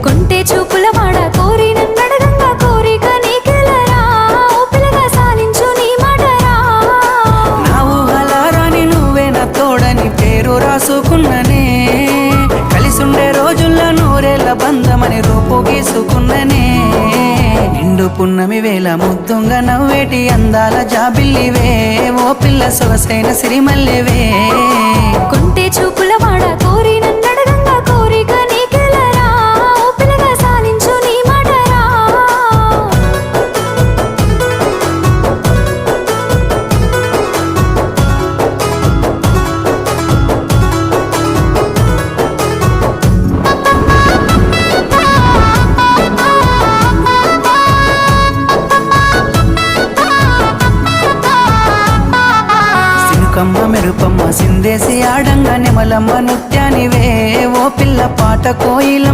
కొంటే చూపుల వాడ కోరి నన్నడగంగా కోరిక నీకెలరా ఓ పిల్లగా సాలించు నీ మాటరా నా ఊహలారాని నువ్వే నా తోడని పేరు రాసుకున్ననే కలిసుండే రోజుల్లో నూరేళ్ల బంధమని రూపు గీసుకున్ననే నిండు పున్నమి వేళ ముద్దుంగా నవ్వేటి అందాల జాబిల్లివే ఓ పిల్ల సొగసైన సిరిమల్లివే కొంటే చూపుల వాడ కోరి నన్నడగంగా కోరిక నీకెలరా ఓ పిల్లగా సాలించు నీ మాటరా కమ్మ మెరుపమ్మ సిందేసి ఆడంగా నెమలమ్మ నృత్యానివే ఓ పిల్ల పాట కోయిలమ్మ